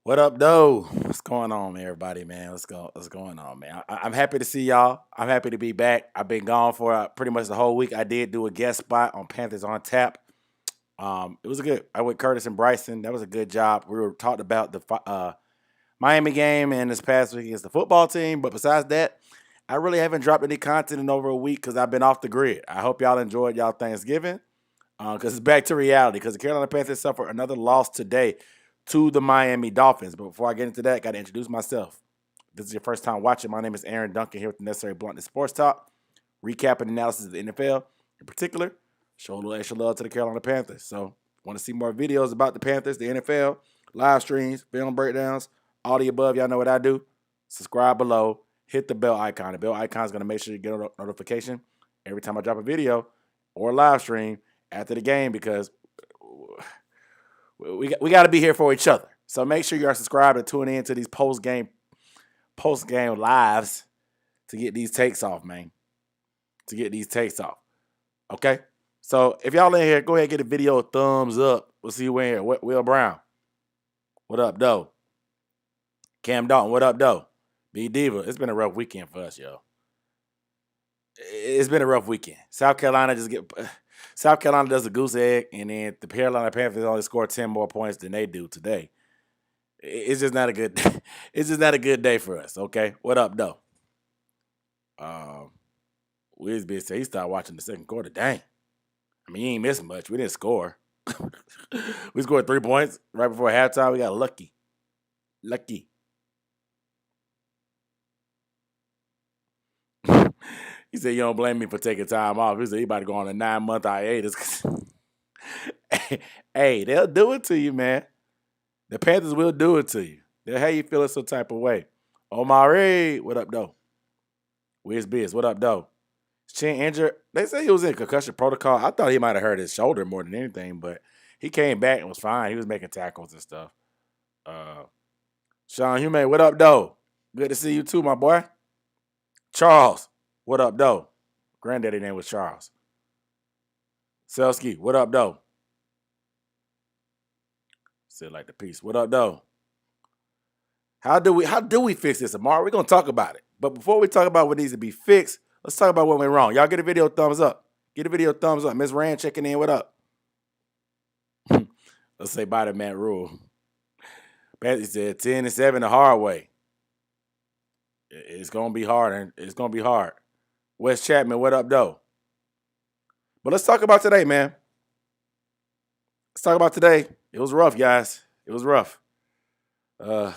What up, though? What's going on, everybody, man? What's going on, man? I'm happy to see y'all. I'm happy to be back. I've been gone for pretty much the whole week. I did do a guest spot on Panthers on Tap. It was good. I went Curtis and Bryson. That was a good job. We were talked about the Miami game and this past week against the football team. But besides that, I really haven't dropped any content in over a week because I've been off the grid. I hope y'all enjoyed y'all Thanksgiving because it's back to reality because the Carolina Panthers suffered another loss today to the Miami Dolphins. But before I get into that, I got to introduce myself. If this is your first time watching, my name is Aaron Duncan here with the Necessary Bluntness Sports Talk, recapping analysis of the NFL. In particular, show a little extra love to the Carolina Panthers. So, want to see more videos about the Panthers, the NFL, live streams, film breakdowns, all the above, y'all know what I do. Subscribe below, hit the bell icon. The bell icon is going to make sure you get a notification every time I drop a video or a live stream after the game because we got to be here for each other. So make sure you are subscribed and tuning in to these post-game lives to get these takes off, man. To get these takes off. Okay? So if y'all in here, go ahead and get a video a thumbs up. We'll see you in here. Will Brown. What up, though? Cam Dalton. What up, though? B Diva. It's been a rough weekend for us, yo. It's been a rough weekend. South Carolina does a goose egg, and then the Carolina Panthers only score 10 more points than they do today. It's just not a good day. It's just not a good day for us, okay? What up, though? Wisby said he started watching the second quarter. Dang. I mean, he ain't missing much. We didn't score. We scored 3 points right before halftime. We got lucky. Lucky. He said, you don't blame me for taking time off. He said, he about to go on a 9-month hiatus. Hey, they'll do it to you, man. The Panthers will do it to you. They'll have you feeling some type of way. Omari, what up, though? Where's Biz? What up, though? Chin injured. They say he was in concussion protocol. I thought he might have hurt his shoulder more than anything, but he came back and was fine. He was making tackles and stuff. Sean Hume, what up, though? Good to see you too, my boy. Charles, what up, though? Granddaddy name was Charles. Selsky, what up, though? Said like the piece. What up, though? How do we fix this, Amar? We're gonna talk about it. But before we talk about what needs to be fixed, let's talk about what went wrong. Y'all get a video thumbs up. Get a video thumbs up. Miss Rand checking in. What up? Let's say bye to Matt Rhule. Patty said 10-7 the hard way. It's gonna be hard. It's gonna be hard. Wes Chapman, what up, though? But let's talk about today, man. Let's talk about today. It was rough, guys. It was rough. We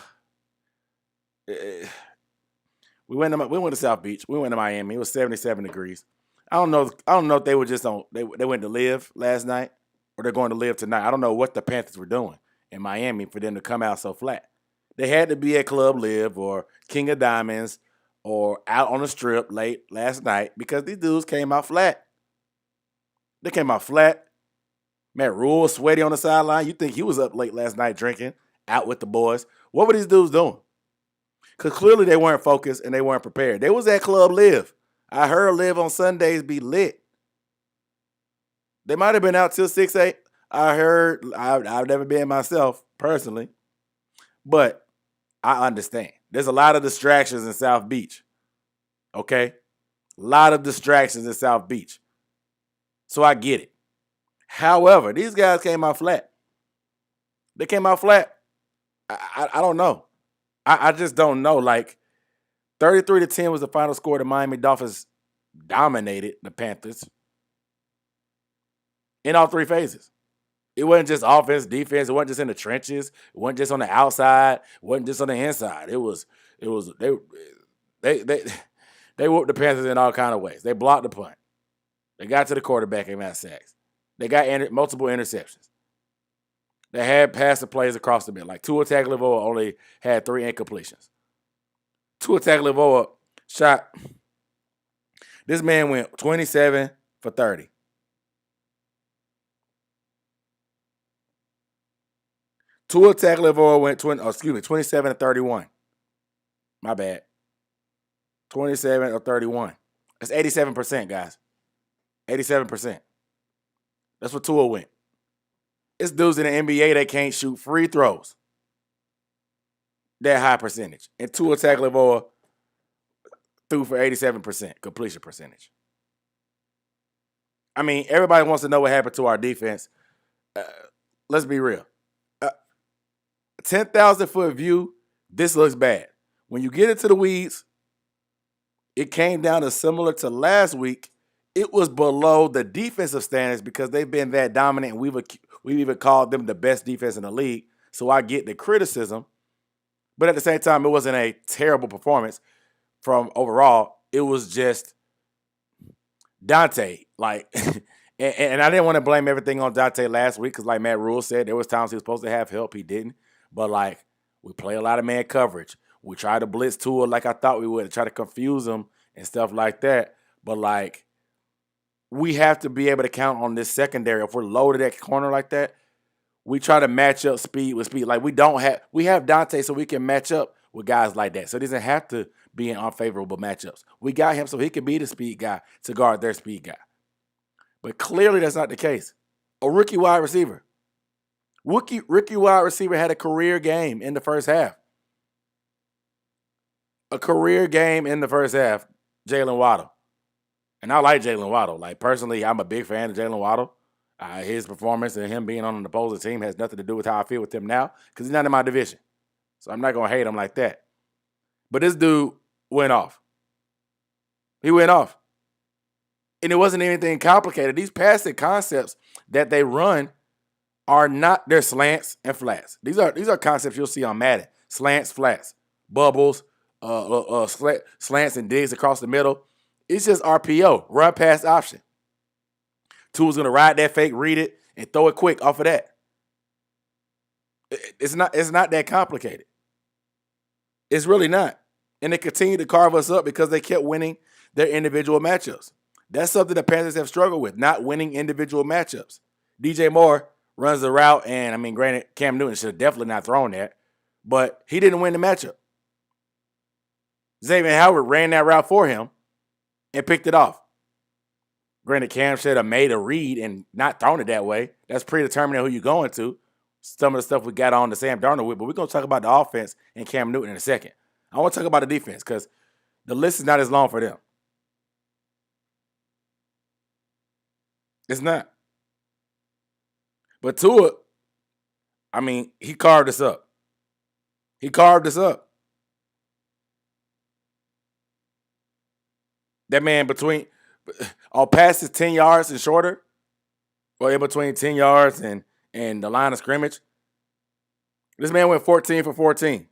went to South Beach. We went to Miami. It was 77 degrees. I don't know if they were just on. They went to live last night, or they're going to live tonight. I don't know what the Panthers were doing in Miami for them to come out so flat. They had to be at Club Live or King of Diamonds or out on the strip late last night because these dudes came out flat. They came out flat. Matt Rhule was sweaty on the sideline. You think he was up late last night drinking, out with the boys. What were these dudes doing? Because clearly they weren't focused and they weren't prepared. They was at Club Live. I heard Live on Sundays be lit. They might have been out till 6, 8. I heard, I've never been myself personally, but I understand. There's a lot of distractions in South Beach, okay? A lot of distractions in South Beach. So I get it. However, these guys came out flat. They came out flat. I don't know. I just don't know. Like, 33-10 was the final score. The Miami Dolphins dominated the Panthers in all three phases. It wasn't just offense, defense. It wasn't just in the trenches. It wasn't just on the outside. It wasn't just on the inside. They whooped the Panthers in all kind of ways. They blocked the punt. They got to the quarterback and got sacks. They got multiple interceptions. They had pass the plays across the middle. Like Tua Tagliova only had 3 incompletions. Tua Tagliova shot. This man went 27 for 30. Tua Tagliova went 27 to 31. My bad. 27 or 31. That's 87%, guys. 87%. That's what Tua went. It's dudes in the NBA that can't shoot free throws that high percentage. And Tua Tagliova threw for 87% completion percentage. I mean, everybody wants to know what happened to our defense. Let's be real. 10,000-foot view, this looks bad. When you get into the weeds, it came down to similar to last week. It was below the defensive standards because they've been that dominant, and we've even called them the best defense in the league. So I get the criticism. But at the same time, it wasn't a terrible performance from overall. It was just Donte. And I didn't want to blame everything on Donte last week because, like Matt Rhule said, there was times he was supposed to have help. He didn't. But, we play a lot of man coverage. We tried to blitz Tua like I thought we would, try to confuse him and stuff like that. But, we have to be able to count on this secondary. If we're loaded at corner like that, we try to match up speed with speed. We have Donte so we can match up with guys like that. So it doesn't have to be in unfavorable matchups. We got him so he can be the speed guy to guard their speed guy. But clearly that's not the case. A rookie wide receiver. Rookie wide receiver had a career game in the first half. A career game in the first half, Jaylen Waddle. And I like Jaylen Waddle. Personally, I'm a big fan of Jaylen Waddle. His performance and him being on an opposing team has nothing to do with how I feel with him now because he's not in my division. So I'm not going to hate him like that. But this dude went off. He went off. And it wasn't anything complicated. These passing concepts that they run are not, they're slants and flats. These are concepts you'll see on Madden. Slants, flats, bubbles, slants and digs across the middle. It's just RPO, run pass option. Tua's going to ride that fake, read it, and throw it quick off of that. It's not that complicated. It's really not. And they continue to carve us up because they kept winning their individual matchups. That's something the Panthers have struggled with, not winning individual matchups. DJ Moore runs the route, and, granted, Cam Newton should have definitely not thrown that, but he didn't win the matchup. Xavier Howard ran that route for him and picked it off. Granted, Cam should have made a read and not thrown it that way. That's predetermining who you're going to. Some of the stuff we got on to Sam Darnold with, but we're going to talk about the offense and Cam Newton in a second. I want to talk about the defense because the list is not as long for them. It's not. But Tua, he carved us up. He carved us up. That man all passes 10 yards and shorter, or in between 10 yards and the line of scrimmage, this man went 14 for 14.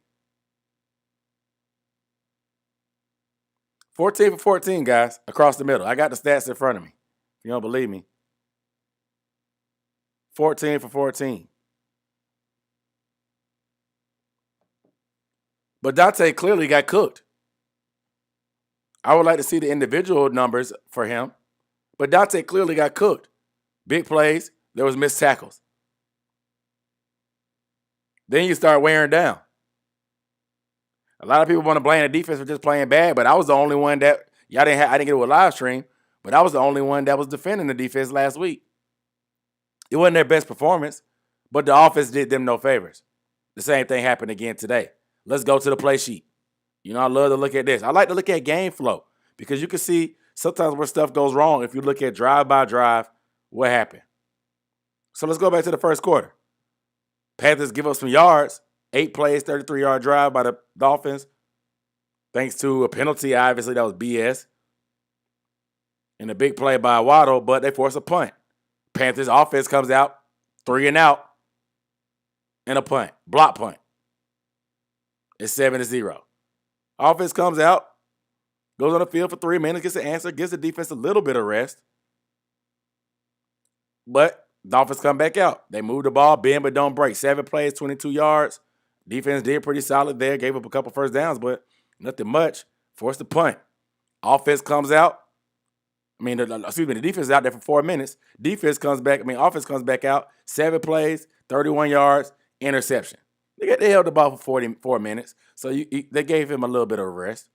14 for 14, guys, across the middle. I got the stats in front of me. If you don't believe me. 14 for 14. But Donte clearly got cooked. I would like to see the individual numbers for him, but Donte clearly got cooked. Big plays, there was missed tackles. Then you start wearing down. A lot of people want to blame the defense for just playing bad, but I was the only one that I didn't get it with a live stream, but I was the only one that was defending the defense last week. It wasn't their best performance, but the offense did them no favors. The same thing happened again today. Let's go to the play sheet. I love to look at this. I like to look at game flow because you can see sometimes where stuff goes wrong if you look at drive by drive, what happened. So let's go back to the first quarter. Panthers give up some yards, 8 plays, 33-yard drive by the Dolphins, thanks to a penalty, obviously, that was BS. And a big play by Waddle, but they force a punt. Panthers offense comes out, 3 and out, and a punt, block punt. It's 7-0. Offense comes out, goes on the field for 3 minutes, gets the answer, gives the defense a little bit of rest. But Dolphins come back out. They move the ball, bend but don't break. 7 plays, 22 yards. Defense did pretty solid there, gave up a couple first downs, but nothing much. Forced the punt. Offense comes out. The defense is out there for 4 minutes. Offense comes back out. 7 plays, 31 yards, interception. They held the ball for 44 minutes, so they gave him a little bit of rest.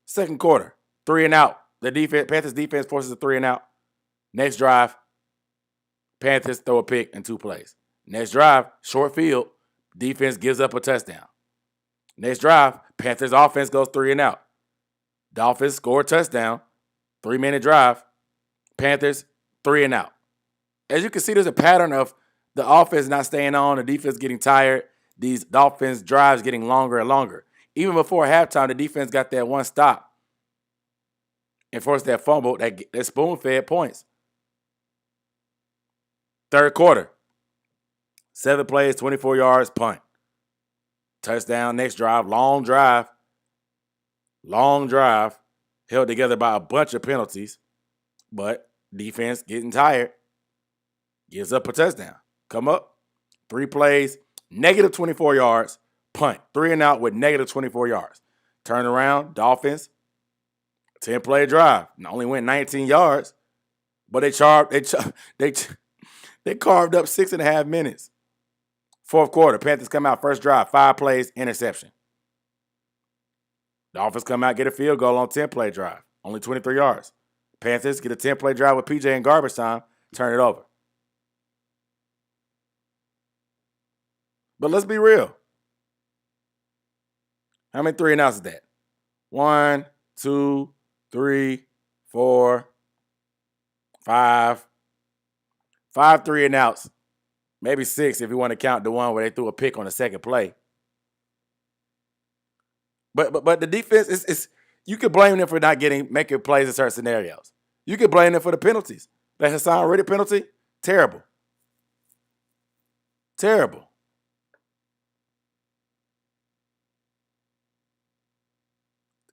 Second quarter, 3 and out. The Panthers defense forces a 3 and out. Next drive, Panthers throw a pick in 2 plays. Next drive, short field, defense gives up a touchdown. Next drive, Panthers offense goes 3 and out. Dolphins score a touchdown, 3-minute drive. Panthers 3 and out. As you can see, there's a pattern of the offense not staying on, the defense getting tired, these Dolphins drives getting longer and longer. Even before halftime, the defense got that one stop and forced that fumble, that spoon-fed points. Third quarter, 7 plays, 24 yards, punt. Touchdown, next drive, long drive, held together by a bunch of penalties, but defense getting tired, gives up a touchdown. Come up, 3 plays, negative 24 yards, punt. 3 and out with negative 24 yards. Turn around, Dolphins, 10-play drive. Only went 19 yards, but they carved up 6.5 minutes. Fourth quarter, Panthers come out, first drive, 5 plays, interception. Dolphins come out, get a field goal on 10-play drive, only 23 yards. Panthers get a 10-play drive with PJ in garbage time, turn it over. But let's be real. How many 3 and outs is that? 1, 2, 3, 4, 5. 5 3 and outs. Maybe 6 if you want to count the one where they threw a pick on the second play. But the defense is you could blame them for not making plays in certain scenarios. You could blame them for the penalties. That Hassan Reddick penalty, terrible. Terrible.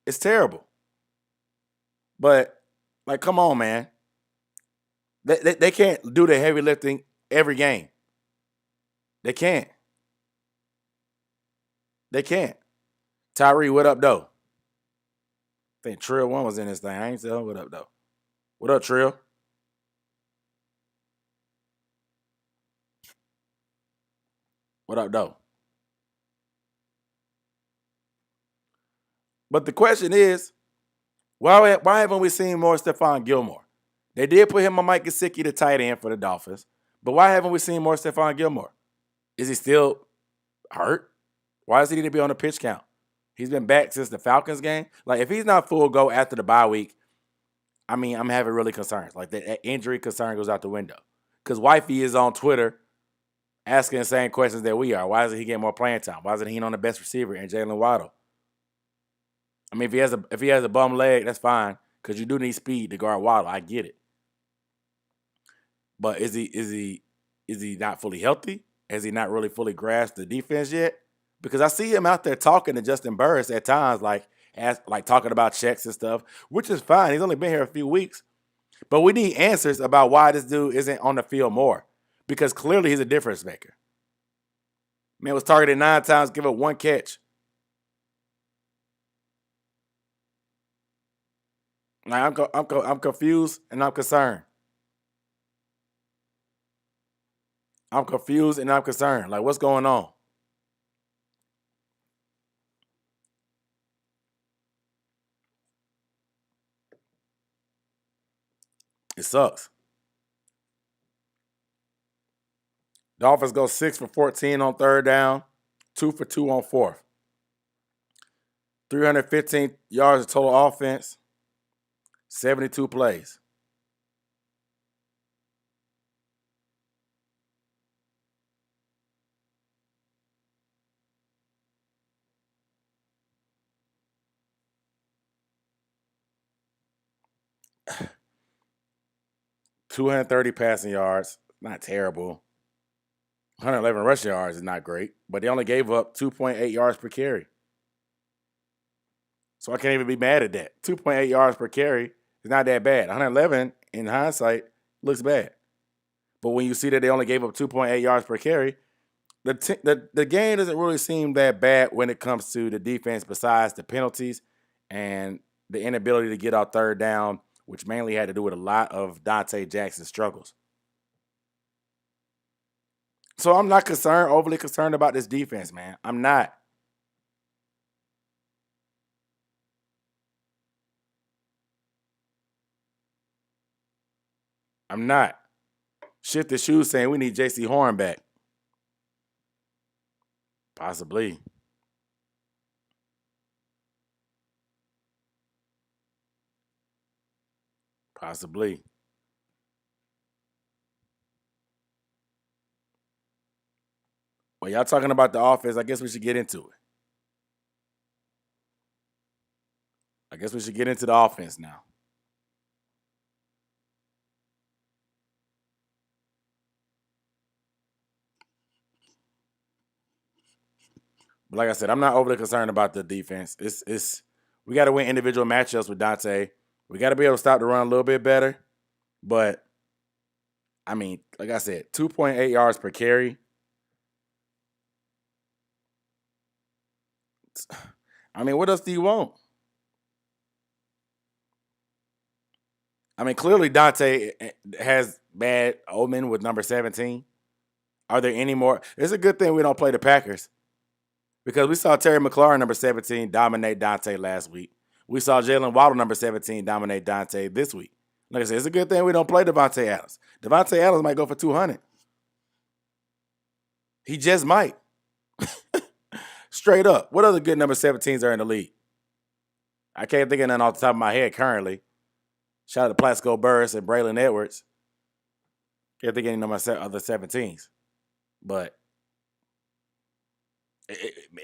It's terrible. But, like, come on, man. They can't do the heavy lifting every game. They can't. They can't. Tyree, what up, though? I think Trill 1 was in this thing. I ain't saying what up, though. What up, Trill? What up, though? But the question is, why haven't we seen more Stephon Gilmore? They did put him on Mike Gesicki, the tight end for the Dolphins. But why haven't we seen more Stephon Gilmore? Is he still hurt? Why does he need to be on the pitch count? He's been back since the Falcons game. Like, if he's not full go after the bye week, I mean, I'm having really concerns. Like, the injury concern goes out the window. Because Wifey is on Twitter asking the same questions that we are. Why doesn't he get more playing time? Why isn't he on the best receiver in Jaylen Waddle? I mean, if he has a bum leg, that's fine, because you do need speed to guard Waddle. I get it. But is he not fully healthy? Has he not really fully grasped the defense yet? Because I see him out there talking to Justin Burris at times, like talking about checks and stuff, which is fine. He's only been here a few weeks. But we need answers about why this dude isn't on the field more. Because clearly he's a difference maker. Man was targeted 9 times, give up 1 catch. Like, I'm confused and I'm concerned. I'm confused and I'm concerned. Like, what's going on? It sucks. Dolphins go 6 for 14 on third down, 2 for 2 on fourth. 315 yards of total offense, 72 plays. $230 passing yards, not terrible. 111 rushing yards is not great, but they only gave up 2.8 yards per carry. So I can't even be mad at that. 2.8 yards per carry is not that bad. 111, in hindsight, looks bad. But when you see that they only gave up 2.8 yards per carry, the game doesn't really seem that bad when it comes to the defense besides the penalties and the inability to get out third down, which mainly had to do with a lot of Donte Jackson struggles. So I'm not overly concerned about this defense, man. I'm not. I'm not. Shift the shoes saying we need J.C. Horn back. Possibly. Possibly. Well, y'all talking about the offense. I guess we should get into it. I guess we should get into the offense now. But like I said, I'm not overly concerned about the defense. It's we got to win individual matchups with Donte. We got to be able to stop the run a little bit better. But I mean, like I said, 2.8 yards per carry. I mean, what else do you want? I mean, clearly Donte has bad omen with number 17. Are there any more? It's a good thing we don't play the Packers because we saw Terry McLaurin, number 17, dominate Donte last week. We saw Jaylen Waddle, number 17, dominate Donte this week. Like I said, it's a good thing we don't play Devontae Adams. Devontae Adams might go for 200. He just might. Straight up. What other good number 17s are in the league? I can't think of none off the top of my head currently. Shout out to Plaxico Burress and Braylon Edwards. Can't think of any number other 17s. But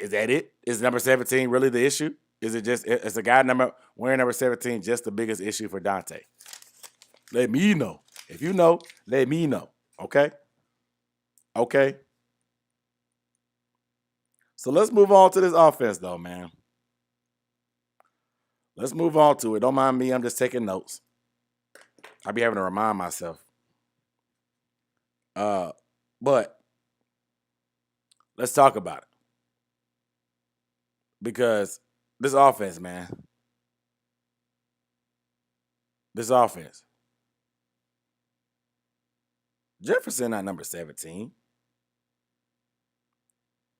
is that it? Is number 17 really the issue? Is it just, is the guy wearing number 17 just the biggest issue for Donte? Let me know. If you know, let me know. Okay? Okay? So let's move on to this offense, though, man. Let's move on to it. Don't mind me. I'm just taking notes. I'll be having to remind myself. But let's talk about it. Because this offense, man. This offense. Jefferson not number 17.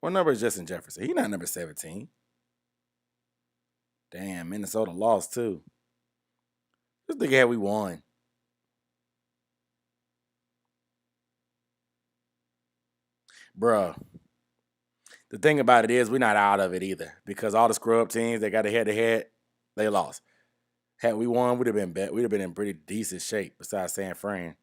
What number is Justin Jefferson? He's not number 17. Damn, Minnesota lost too. Just think had we won. Bruh. The thing about it is we're not out of it either. Because all the scrub teams that got a head-to-head, they lost. Had we won, we'd have been in pretty decent shape besides San Fran.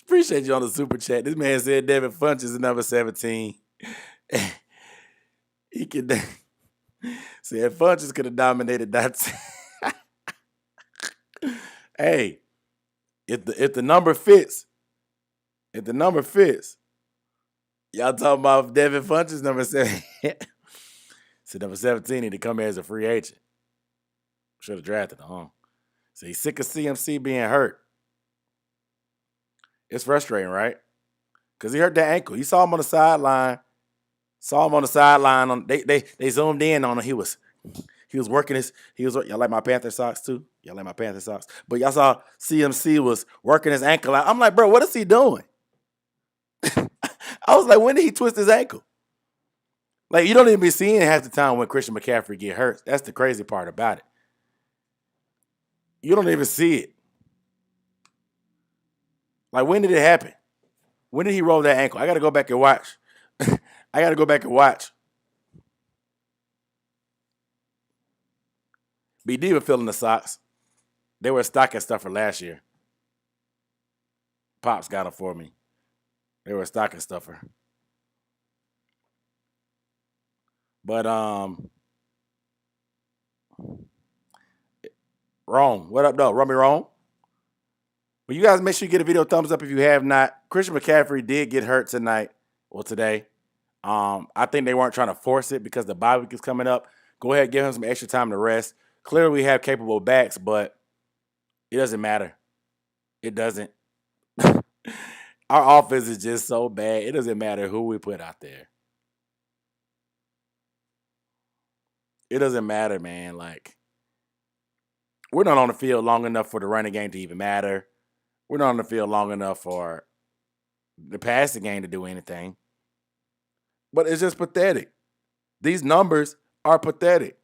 Appreciate you on the super chat. This man said Devin Funch is number 17. He could said Funches could have dominated that. Hey, if the number fits, y'all talking about Devin Funches number 7. So number 17 need to come here as a free agent. Should have drafted him, huh? So he's sick of CMC being hurt. It's frustrating, right? Because he hurt that ankle. You saw him on the sideline. They zoomed in on him. He was working y'all like my Panther socks too? Y'all like my Panther socks? But y'all saw CMC was working his ankle out. I'm like, bro, what is he doing? I was like, when did he twist his ankle? Like, you don't even be seeing it half the time when Christian McCaffrey get hurt. That's the crazy part about it. You don't even see it. Like, when did it happen? When did he roll that ankle? I got to go back and watch. BD was filling the socks. They were stocking stuffer last year. Pops got them for me. They were a stocking stuffer. But Rome, what up, though? Rummy Rome. Well, you guys make sure you get a video thumbs up if you have not. Christian McCaffrey did get hurt tonight. Well, today. I think they weren't trying to force it because the bye week is coming up. Go ahead, give him some extra time to rest. Clearly, we have capable backs, but it doesn't matter. It doesn't. Our offense is just so bad. It doesn't matter who we put out there. It doesn't matter, man. Like, we're not on the field long enough for the running game to even matter. We're not on the field long enough for the passing game to do anything. But it's just pathetic. These numbers are pathetic.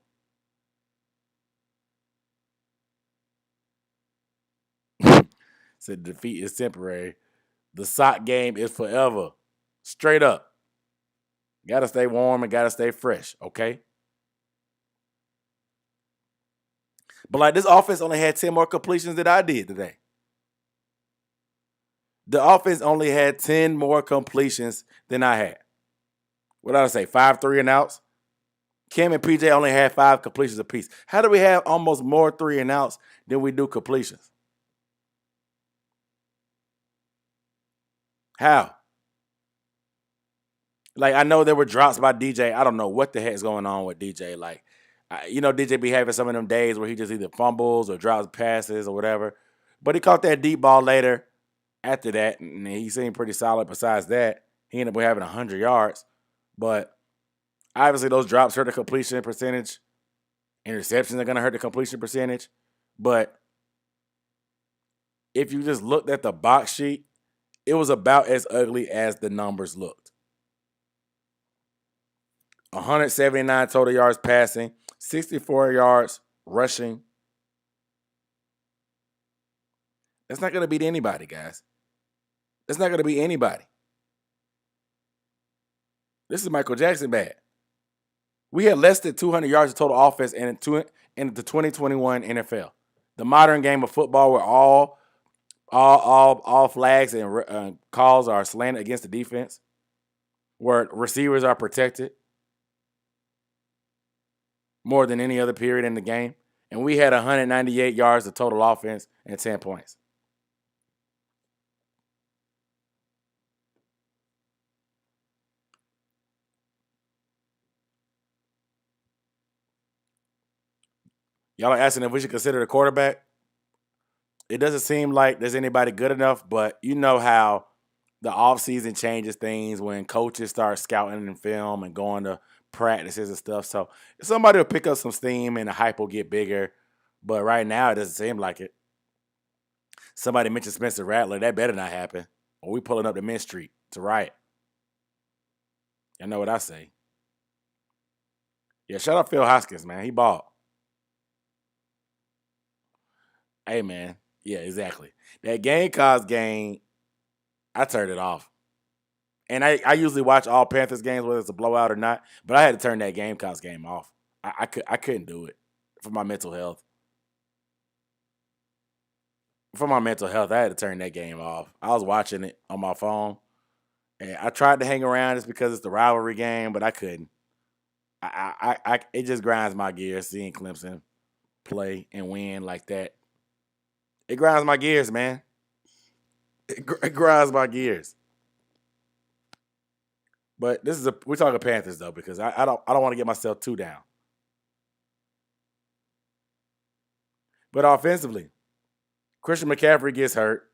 Said defeat is temporary. The sock game is forever. Straight up. Gotta stay warm and gotta stay fresh, okay? But like this offense only had 10 more completions than I did today. The offense only had 10 more completions than I had. What did I say? 5 3-and-outs? Kim and PJ only had 5 completions apiece. How do we have almost more 3-and-outs than we do completions? How? Like, I know there were drops by DJ. I don't know what the heck's going on with DJ. Like, DJ be having some of them days where he just either fumbles or drops passes or whatever. But he caught that deep ball later after that, and he seemed pretty solid besides that. He ended up having 100 yards. But obviously those drops hurt the completion percentage. Interceptions are going to hurt the completion percentage. But if you just looked at the box sheet, it was about as ugly as the numbers looked. 179 total yards passing, 64 yards rushing. That's not going to beat anybody, guys. That's not going to beat anybody. This is Michael Jackson bad. We had less than 200 yards of total offense in the 2021 NFL. The modern game of football where all flags and calls are slanted against the defense, where receivers are protected more than any other period in the game. And we had 198 yards of total offense and 10 points. Y'all are asking if we should consider the quarterback. It doesn't seem like there's anybody good enough, but you know how the offseason changes things when coaches start scouting in film and going to practices and stuff. So somebody will pick up some steam and the hype will get bigger. But right now, it doesn't seem like it. Somebody mentioned Spencer Rattler. That better not happen. Or we pulling up the Mint Street to riot. Y'all know what I say. Yeah, shout out Phil Hoskins, man. He balled. Hey, man. Yeah, exactly. That Gamecocks game, I turned it off. And I usually watch all Panthers games, whether it's a blowout or not. But I had to turn that Gamecocks game off. I couldn't do it for my mental health. For my mental health, I had to turn that game off. I was watching it on my phone. And I tried to hang around just because it's the rivalry game, but I couldn't. It just grinds my gears seeing Clemson play and win like that. It grinds my gears, man. It grinds my gears. But we're talking Panthers though, because I don't want to get myself too down. But offensively, Christian McCaffrey gets hurt.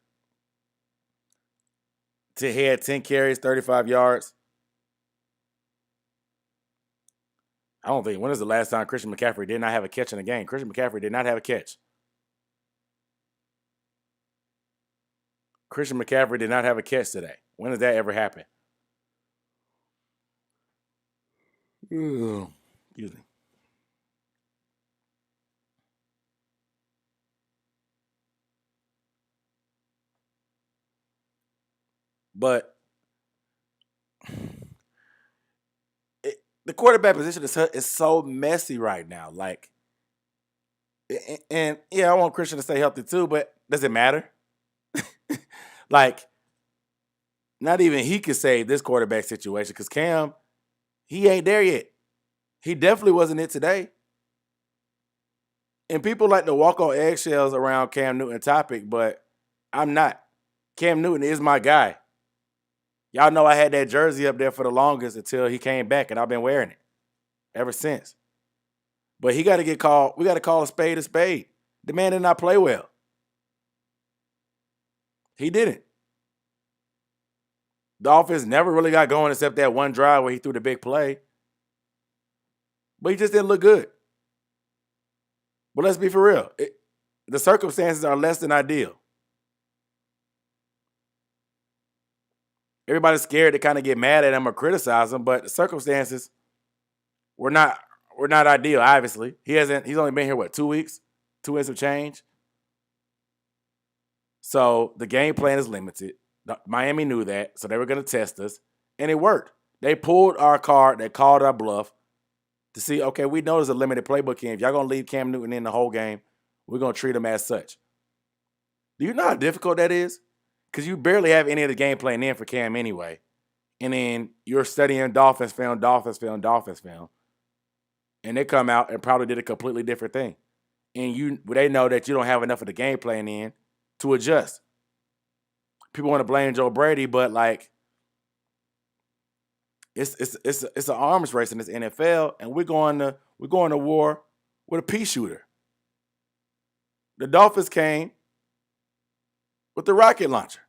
He had 10 carries, 35 yards. I don't think. When was the last time Christian McCaffrey did not have a catch in a game? Christian McCaffrey did not have a catch. Christian McCaffrey did not have a catch today. When does that ever happen? Excuse me. But the quarterback position is so messy right now. Like, and yeah, I want Christian to stay healthy too, but does it matter? Like, not even he could save this quarterback situation because Cam, he ain't there yet. He definitely wasn't it today. And people like to walk on eggshells around Cam Newton topic, but I'm not. Cam Newton is my guy. Y'all know I had that jersey up there for the longest until he came back, and I've been wearing it ever since. But he got to get called. We got to call a spade a spade. The man did not play well. He didn't. The offense never really got going except that one drive where he threw the big play. But he just didn't look good. But let's be for real. The circumstances are less than ideal. Everybody's scared to kind of get mad at him or criticize him, but the circumstances were not ideal, obviously. He's only been here, 2 weeks? 2 weeks of change? So the game plan is limited. Miami knew that, so they were going to test us, and it worked. They pulled our card. They called our bluff to see, okay, we know there's a limited playbook in. If y'all going to leave Cam Newton in the whole game, we're going to treat him as such. Do you know how difficult that is? Because you barely have any of the game plan in for Cam anyway. And then you're studying Dolphins film, and they come out and probably did a completely different thing. And they know that you don't have enough of the game plan in to adjust. People want to blame Joe Brady, but like it's an arms race in this NFL, and we're going to war with a pea shooter. The Dolphins came with the rocket launcher.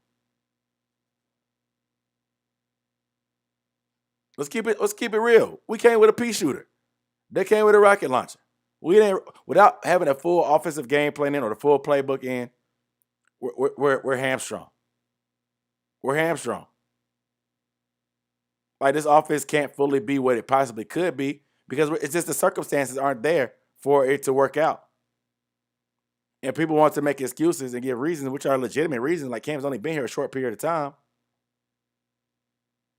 Let's keep it real. We came with a pea shooter. They came with a rocket launcher. We didn't, without having a full offensive game plan in or the full playbook in. We're hamstrung. We're hamstrung. Like, this offense can't fully be what it possibly could be because it's just the circumstances aren't there for it to work out. And people want to make excuses and give reasons, which are legitimate reasons. Like, Cam's only been here a short period of time.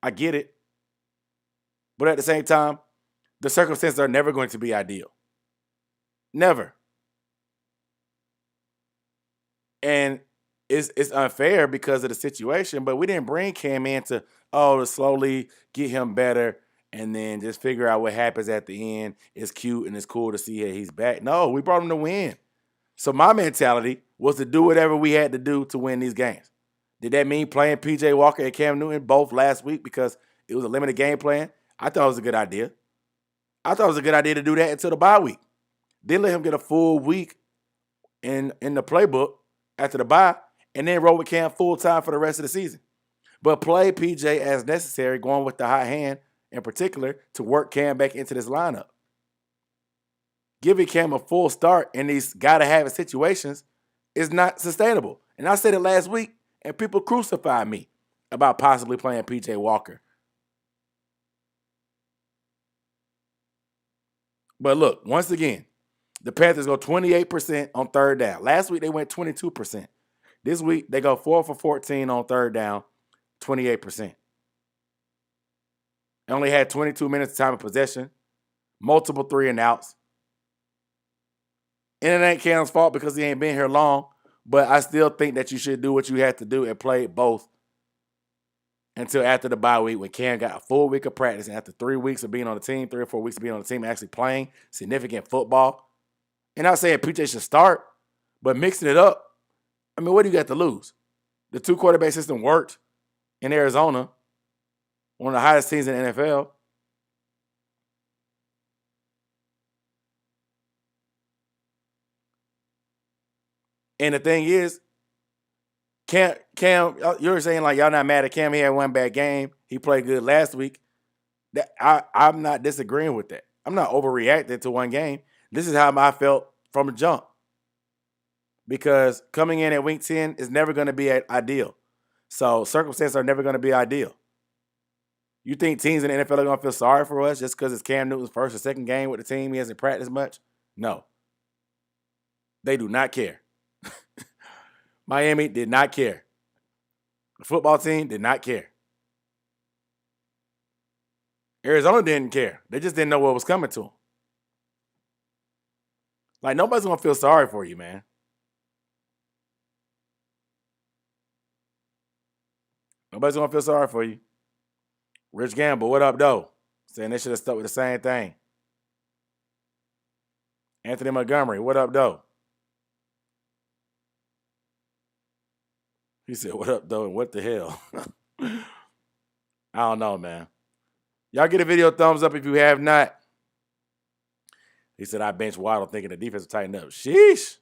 I get it. But at the same time, the circumstances are never going to be ideal. Never. And it's unfair because of the situation, but we didn't bring Cam in to slowly get him better and then just figure out what happens at the end. It's cute and it's cool to see he's back. No, we brought him to win. So my mentality was to do whatever we had to do to win these games. Did that mean playing P.J. Walker and Cam Newton both last week because it was a limited game plan? I thought it was a good idea. I thought it was a good idea to do that until the bye week. Then let him get a full week in the playbook after the bye, and then roll with Cam full time for the rest of the season. But play PJ as necessary, going with the hot hand in particular to work Cam back into this lineup. Giving Cam a full start in these gotta-have-it situations is not sustainable. And I said it last week, and people crucified me about possibly playing PJ Walker. But look, once again, the Panthers go 28% on third down. Last week, they went 22%. This week, they go 4 for 14 on third down, 28%. They only had 22 minutes of time of possession, multiple 3-and-outs. And it ain't Cam's fault because he ain't been here long, but I still think that you should do what you had to do and play both until after the bye week when Cam got a full week of practice and after 3 weeks of being on the team, 3 or 4 weeks of being on the team, actually playing significant football. And not saying PJ should start, but mixing it up, I mean, what do you got to lose? The 2-quarterback system worked in Arizona, one of the hottest teams in the NFL. And the thing is, Cam, you're saying like y'all not mad at Cam. He had one bad game. He played good last week. I'm not disagreeing with that. I'm not overreacting to one game. This is how I felt from the jump. Because coming in at week 10 is never going to be ideal. So circumstances are never going to be ideal. You think teams in the NFL are going to feel sorry for us just because it's Cam Newton's first or second game with the team? He hasn't practiced much? No. They do not care. Miami did not care. The football team did not care. Arizona didn't care. They just didn't know what was coming to them. Like, nobody's going to feel sorry for you, man. Nobody's going to feel sorry for you. Rich Gamble, what up, though? Saying they should have stuck with the same thing. Anthony Montgomery, what up, though? He said, what up, though, and what the hell? I don't know, man. Y'all get a video thumbs up if you have not. He said, I bench Waddle thinking the defense will tighten up. Sheesh.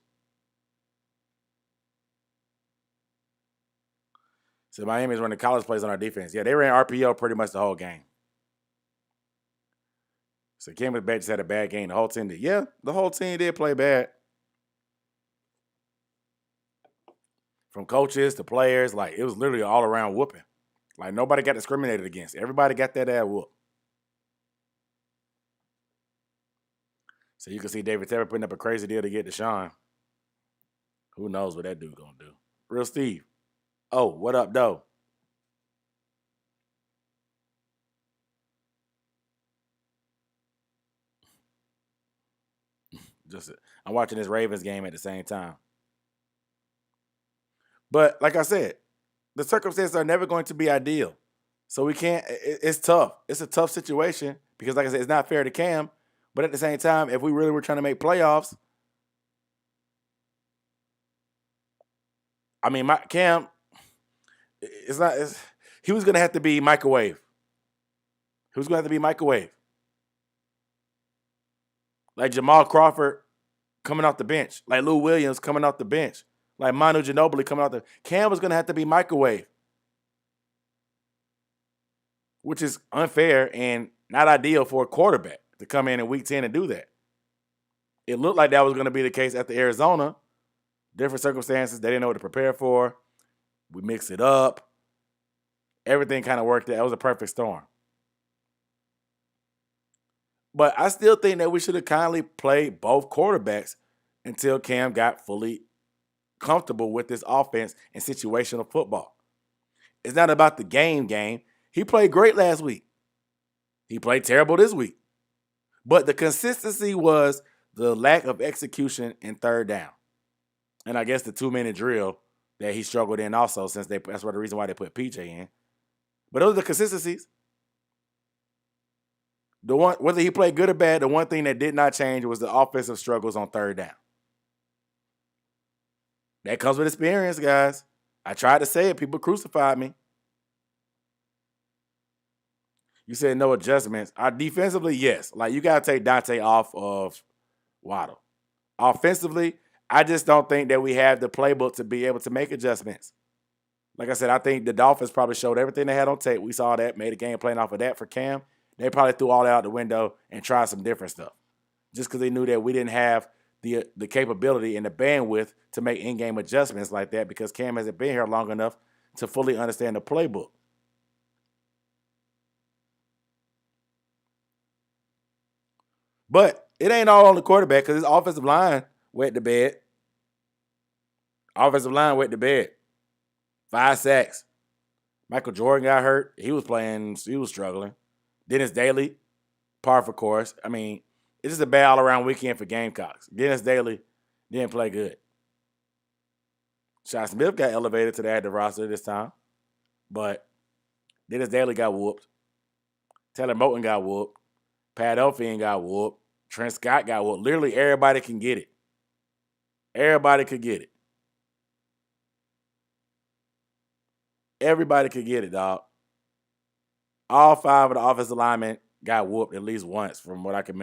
So Miami's running college plays on our defense. Yeah, they ran RPO pretty much the whole game. So Cameron Back just had a bad game. The whole team did. Yeah, the whole team did play bad. From coaches to players, like it was literally all around whooping. Like nobody got discriminated against. Everybody got that ass whoop. So you can see David Tepper putting up a crazy deal to get Deshaun. Who knows what that dude gonna do? Real Steve. Oh, what up, though? Just I'm watching this Ravens game at the same time. But like I said, the circumstances are never going to be ideal. So we can't. It's tough. It's a tough situation because, like I said, it's not fair to Cam. But at the same time, if we really were trying to make playoffs, I mean, Cam, it's not. He was going to have to be microwave. He was going to have to be microwave, like Jamal Crawford coming off the bench, like Lou Williams coming off the bench, like Manu Ginobili coming off the. Cam was going to have to be microwave, which is unfair and not ideal for a quarterback to come in week 10 and do that. It looked like that was going to be the case at the Arizona. Different circumstances. They didn't know what to prepare for. We mixed it up. Everything kind of worked out. It was a perfect storm. But I still think that we should have kindly played both quarterbacks until Cam got fully comfortable with this offense and situational football. It's not about the game. He played great last week. He played terrible this week. But the consistency was the lack of execution in third down. And I guess the 2-minute drill that he struggled in also, since that's the reason why they put PJ in. But those are the consistencies. Whether he played good or bad, the one thing that did not change was the offensive struggles on third down. That comes with experience, guys. I tried to say it. People crucified me. You said no adjustments. Defensively, yes. Like, you got to take Donte off of Waddle. Offensively, I just don't think that we have the playbook to be able to make adjustments. Like I said, I think the Dolphins probably showed everything they had on tape. We saw that, made a game plan off of that for Cam. They probably threw all that out the window and tried some different stuff just because they knew that we didn't have the capability and the bandwidth to make in-game adjustments like that because Cam hasn't been here long enough to fully understand the playbook. But it ain't all on the quarterback because his offensive line wet the bed. Offensive line wet the bed. 5 sacks. Michael Jordan got hurt. He was struggling. Dennis Daly, par for course. I mean, it's just a bad all-around weekend for Gamecocks. Dennis Daly didn't play good. Shot Smith got elevated to the active roster this time. But Dennis Daly got whooped. Taylor Moton got whooped. Pat Elfien got whooped. Trent Scott got whooped. Literally everybody can get it. Everybody could get it. Everybody could get it, dog. All 5 of the offensive linemen got whooped at least once from what I can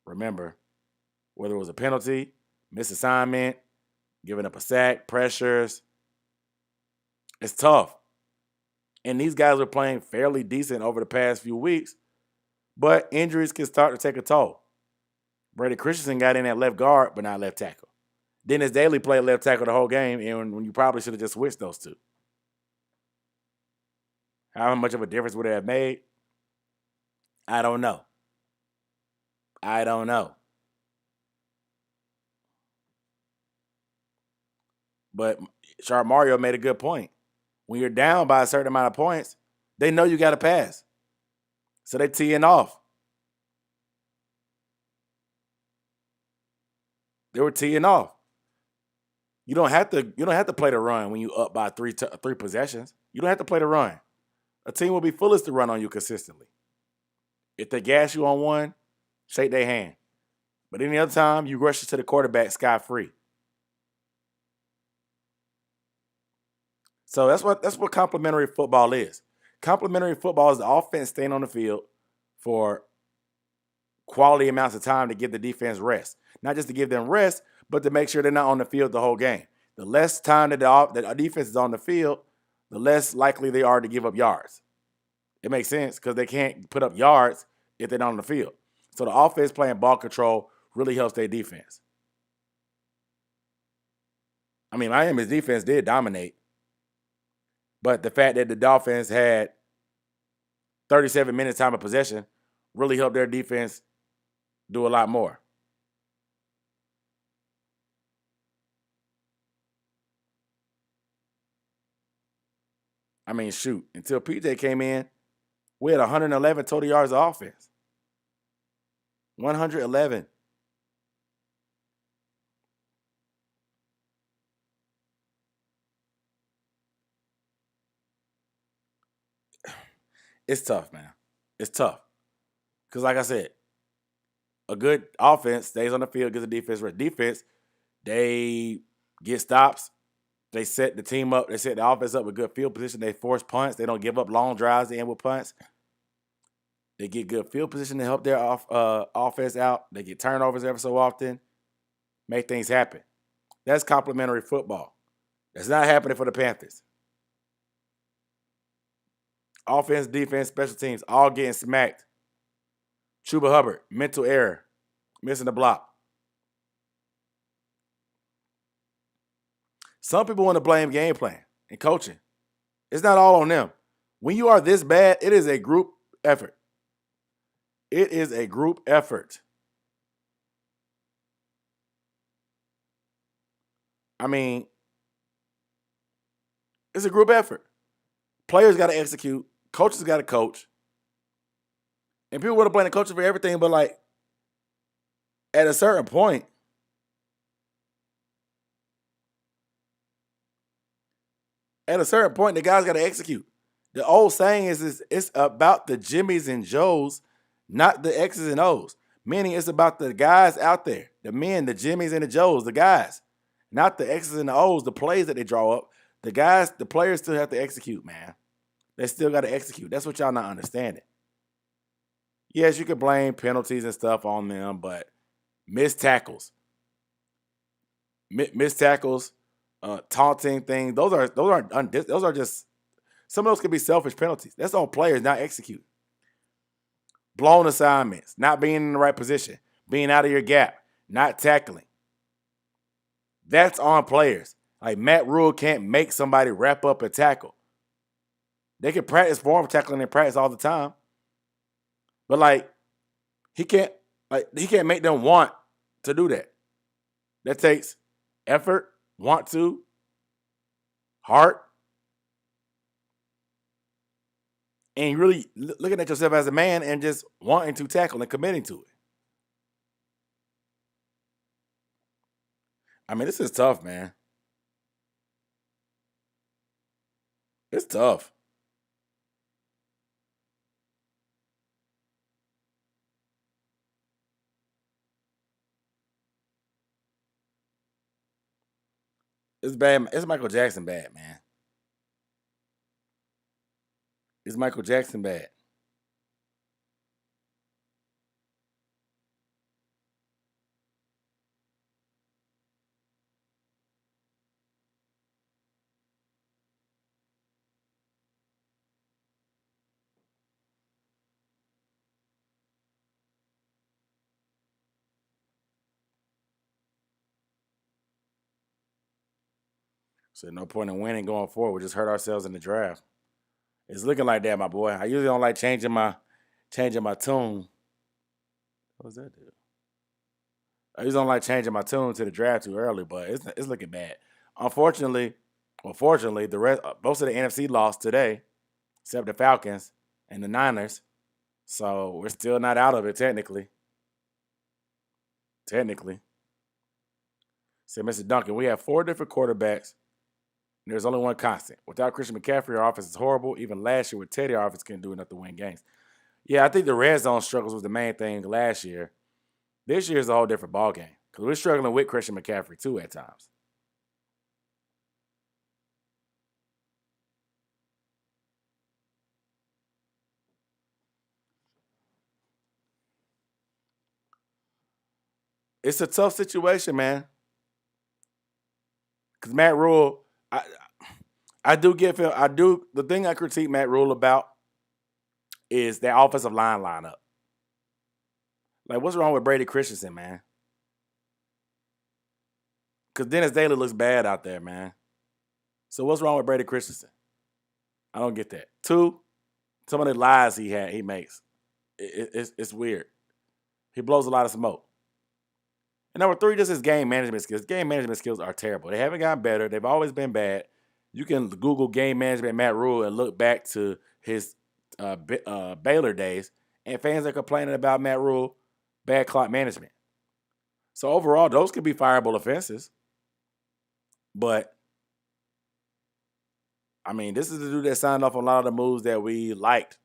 remember. Whether it was a penalty, misassignment, giving up a sack, pressures. It's tough. And these guys are playing fairly decent over the past few weeks, but injuries can start to take a toll. Brady Christensen got in at left guard, but not left tackle. Dennis Daly played left tackle the whole game, and when you probably should have just switched those two. How much of a difference would it have made? I don't know. But Sharp Mario made a good point. When you're down by a certain amount of points, they know you got to pass. So they teeing off. They were teeing off. You don't have to play the run when you up by three possessions. You don't have to play the run. A team will be foolish to run on you consistently. If they gas you on one, shake their hand. But any other time, you rush it to the quarterback scot-free. So that's what complimentary football is. Complimentary football is the offense staying on the field for quality amounts of time to give the defense rest. Not just to give them rest, but to make sure they're not on the field the whole game. The less time that the defense is on the field, the less likely they are to give up yards. It makes sense because they can't put up yards if they're not on the field. So the offense playing ball control really helps their defense. I mean, Miami's defense did dominate. But the fact that the Dolphins had 37 minutes time of possession really helped their defense do a lot more. I mean, shoot, until PJ came in, we had 111 total yards of offense. 111. It's tough, man. It's tough. Because, like I said, a good offense stays on the field, gets a defense. Defense, they get stops. They set the team up. They set the offense up with good field position. They force punts. They don't give up long drives. They end with punts. They get good field position to help their offense out. They get turnovers every so often. Make things happen. That's complimentary football. That's not happening for the Panthers. Offense, defense, special teams, all getting smacked. Chuba Hubbard, mental error, missing the block. Some people want to blame game plan and coaching. It's not all on them. When you are this bad, it is a group effort. It is a group effort. I mean, it's a group effort. Players got to execute. Coaches got to coach. And people want to blame the coaches for everything, but like at a certain point, the guys got to execute. The old saying is it's about the Jimmies and Joes, not the X's and O's. Meaning it's about the guys out there, the men, the Jimmies and the Joes, the guys, not the X's and the O's, the plays that they draw up. The guys, the players still have to execute, man. They still got to execute. That's what y'all not understanding. Yes, you can blame penalties and stuff on them, but missed tackles, taunting things. Those are just some of those could be selfish penalties. That's on players not execute. Blown assignments, not being in the right position, being out of your gap, not tackling. That's on players. Like Matt Rhule can't make somebody wrap up a tackle. They can practice form tackling in practice all the time. But like he can't make them want to do that. That takes effort, want to, heart, and really looking at yourself as a man and just wanting to tackle and committing to it. I mean, this is tough, man. It's tough. It's bad. It's Michael Jackson bad, man. It's Michael Jackson bad. So no point in winning going forward. We just hurt ourselves in the draft. It's looking like that, my boy. I usually don't like changing my tune. What was that, dude? I usually don't like changing my tune to the draft too early, but it's looking bad. Unfortunately, fortunately, the rest most of the NFC lost today, except the Falcons and the Niners. So we're still not out of it technically. Technically. So Mr. Duncan, we have 4 different quarterbacks. And there's only one constant. Without Christian McCaffrey, our offense is horrible. Even last year with Teddy, our offense couldn't do enough to win games. Yeah, I think the red zone struggles was the main thing last year. This year is a whole different ballgame because we're struggling with Christian McCaffrey too at times. It's a tough situation, man. Because Matt Rhule, I do give him. I do. The thing I critique Matt Rhule about is that offensive line lineup. Like, what's wrong with Brady Christensen, man? Because Dennis Daly looks bad out there, man. So what's wrong with Brady Christensen? I don't get that. 2, some of the lies he makes. It's weird. He blows a lot of smoke. And number 3, just his game management skills. Game management skills are terrible. They haven't gotten better. They've always been bad. You can Google game management Matt Rhule and look back to his Baylor days, and fans are complaining about Matt Rhule bad clock management. So overall, those could be fireable offenses. But I mean, this is the dude that signed off on a lot of the moves that we liked.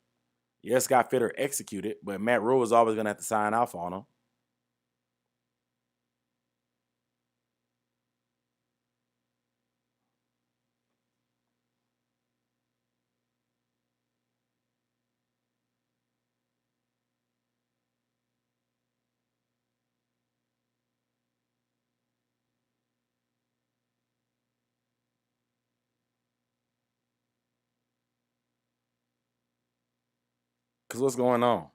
Yes, Scott Fitter executed, but Matt Rhule is always going to have to sign off on them. Because what's going on?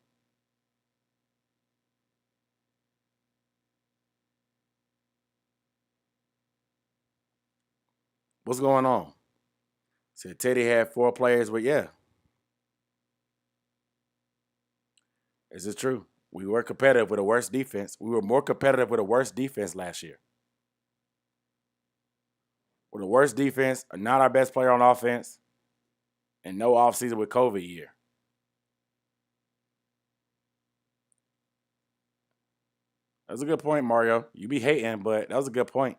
What's going on? Said Teddy had 4 players, but yeah, is it true? We were competitive with a worse defense. We were more competitive with a worse defense last year. With a worse defense, not our best player on offense, and no offseason with COVID year. That's a good point, Mario. You be hating, but that was a good point.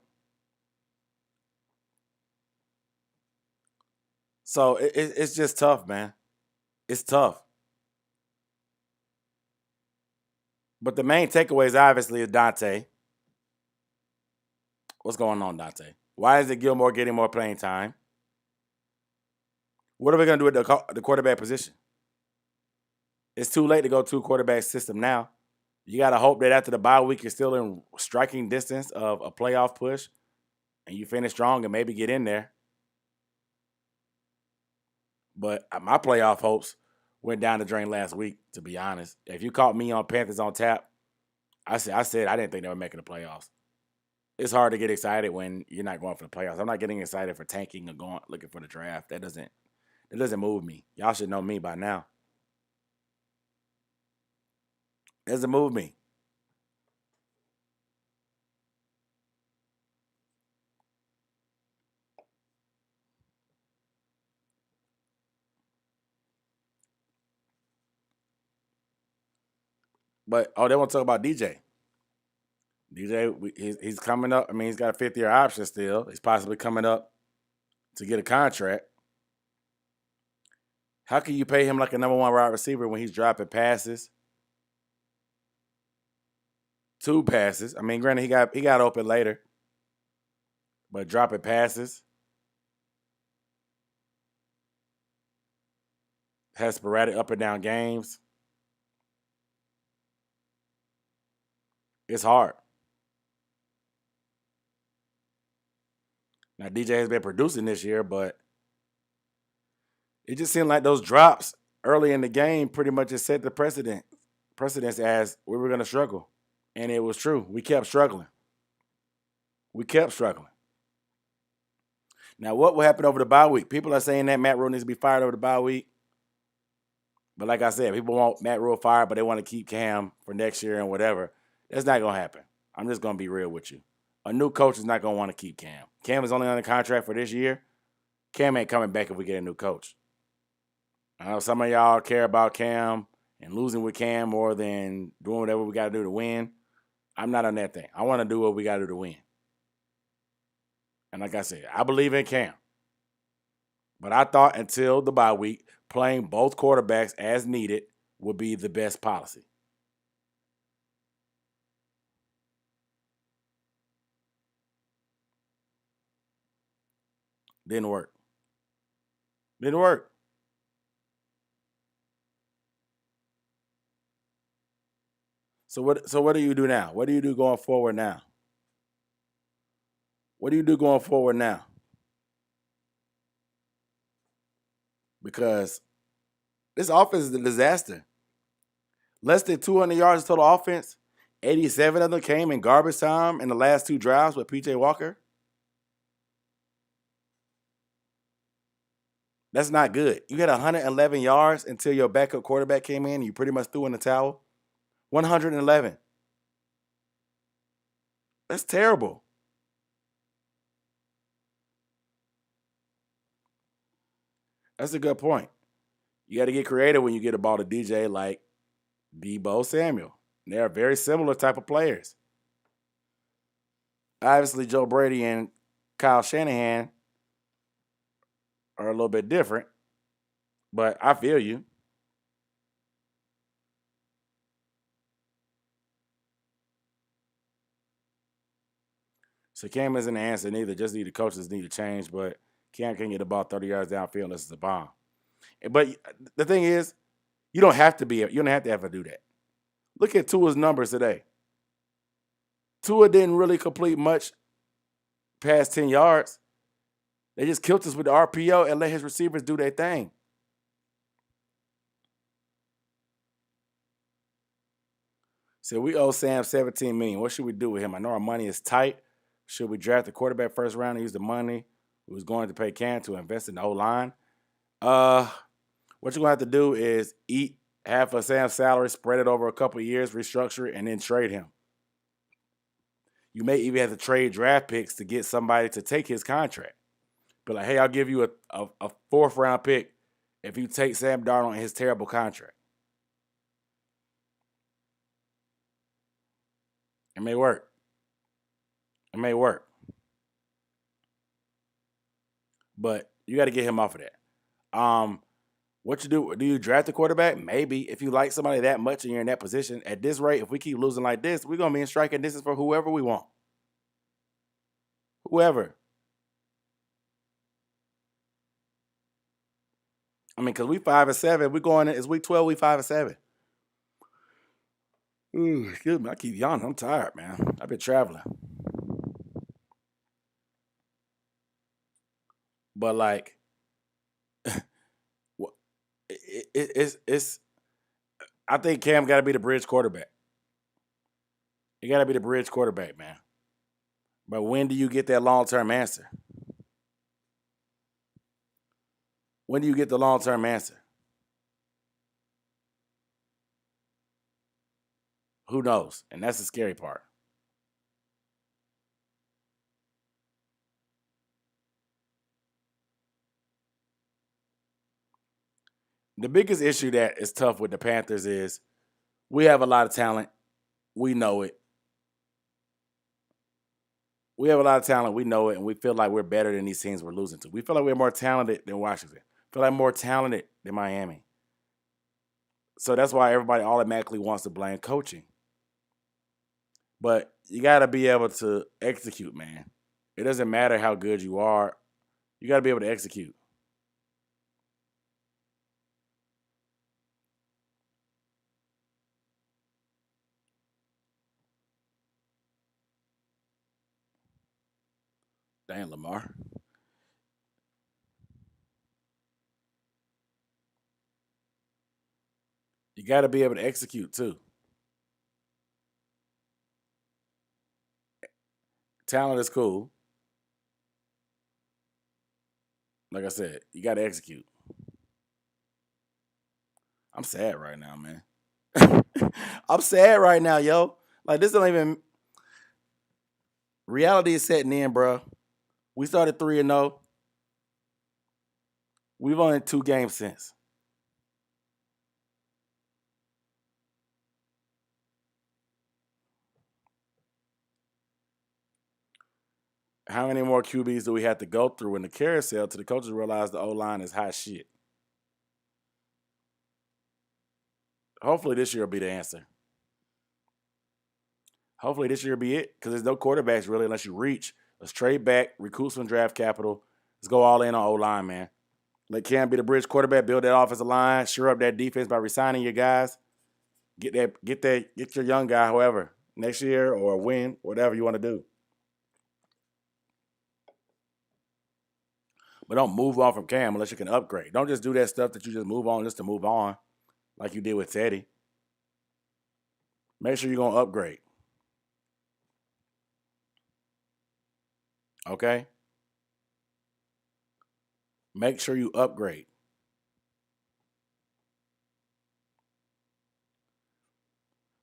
So it's just tough, man. It's tough. But the main takeaways obviously is Donte. What's going on, Donte? Why is it Gilmore getting more playing time? What are we going to do with the quarterback position? It's too late to go 2 quarterback system now. You got to hope that after the bye week, you're still in striking distance of a playoff push and you finish strong and maybe get in there. But my playoff hopes went down the drain last week, to be honest. If you caught me on Panthers on tap, I said I didn't think they were making the playoffs. It's hard to get excited when you're not going for the playoffs. I'm not getting excited for tanking or going looking for the draft. That doesn't move me. Y'all should know me by now. It doesn't move me. But they want to talk about DJ. DJ, he's coming up. I mean, he's got a 5th-year option still. He's possibly coming up to get a contract. How can you pay him like a number 1 wide receiver when he's dropping passes? 2 passes. I mean, granted, he got open later, but dropping passes, has sporadic up and down games. It's hard. Now, DJ has been producing this year, but it just seemed like those drops early in the game pretty much just set the precedence as we were going to struggle. And it was true. We kept struggling. Now, what will happen over the bye week? People are saying that Matt Rhule needs to be fired over the bye week. But like I said, people want Matt Rhule fired, but they want to keep Cam for next year and whatever. That's not going to happen. I'm just going to be real with you. A new coach is not going to want to keep Cam. Cam is only on the contract for this year. Cam ain't coming back if we get a new coach. I know some of y'all care about Cam and losing with Cam more than doing whatever we got to do to win. I'm not on that thing. I want to do what we got to do to win. And like I said, I believe in Cam. But I thought until the bye week, playing both quarterbacks as needed would be the best policy. Didn't work. So what do you do now? What do you do going forward now? What do you do going forward now? Because this offense is a disaster. Less than 200 yards total offense. 87 of them came in garbage time in the last 2 drives with PJ Walker. That's not good. You had 111 yards until your backup quarterback came in and you pretty much threw in the towel. 111. That's terrible. That's a good point. You got to get creative when you get a ball to DJ like Debo Samuel. They're very similar type of players. Obviously, Joe Brady and Kyle Shanahan are a little bit different, but I feel you. So Cam isn't the answer neither. Just need the coaches need to change, but Cam can get the ball 30 yards downfield unless it's a bomb. But the thing is, you don't have to ever do that. Look at Tua's numbers today. Tua didn't really complete much past 10 yards. They just killed us with the RPO and let his receivers do their thing. So we owe Sam $17 million. What should we do with him? I know our money is tight. Should we draft the quarterback first round and use the money we was going to pay Cam to invest in the O-line? What you're going to have to do is eat half of Sam's salary, spread it over a couple of years, restructure it, and then trade him. You may even have to trade draft picks to get somebody to take his contract. But like, hey, I'll give you a fourth-round pick if you take Sam Darnold on his terrible contract. It may work. It may work. But you got to get him off of that. What you do? Do you draft a quarterback? Maybe. If you like somebody that much and you're in that position, at this rate, if we keep losing like this, we're going to be in striking distance for whoever we want. Whoever. I mean, because we 5-7. We're going, it's week 12, we 5-7. Ooh, excuse me. I keep yawning. I'm tired, man. I've been traveling. But like, it's. I think Cam got to be the bridge quarterback. You got to be the bridge quarterback, man. But when do you get that long-term answer? When do you get the long-term answer? Who knows? And that's the scary part. The biggest issue that is tough with the Panthers is we have a lot of talent. We know it. We have a lot of talent. We know it. And we feel like we're better than these teams we're losing to. We feel like we're more talented than Washington. Feel like more talented than Miami. So that's why everybody automatically wants to blame coaching. But you got to be able to execute, man. It doesn't matter how good you are. You got to be able to execute. Dang, Lamar. You got to be able to execute, too. Talent is cool. Like I said, you got to execute. I'm sad right now, man. I'm sad right now, yo. Like, this don't even. Reality is setting in, bro. We started 3-0. We've only 2 games since. How many more QBs do we have to go through in the carousel till the coaches realize the O-line is hot shit? Hopefully this year will be the answer. Hopefully this year will be it because there's no quarterbacks really unless you reach. Let's trade back, recoup some draft capital. Let's go all in on O-line, man. Let Cam be the bridge quarterback, build that offensive line, shore up that defense by resigning your guys. Get your young guy, however, next year or win, whatever you want to do. But don't move on from Cam unless you can upgrade. Don't just do that stuff that you just move on just to move on, like you did with Teddy. Make sure you're going to upgrade. Okay? Make sure you upgrade.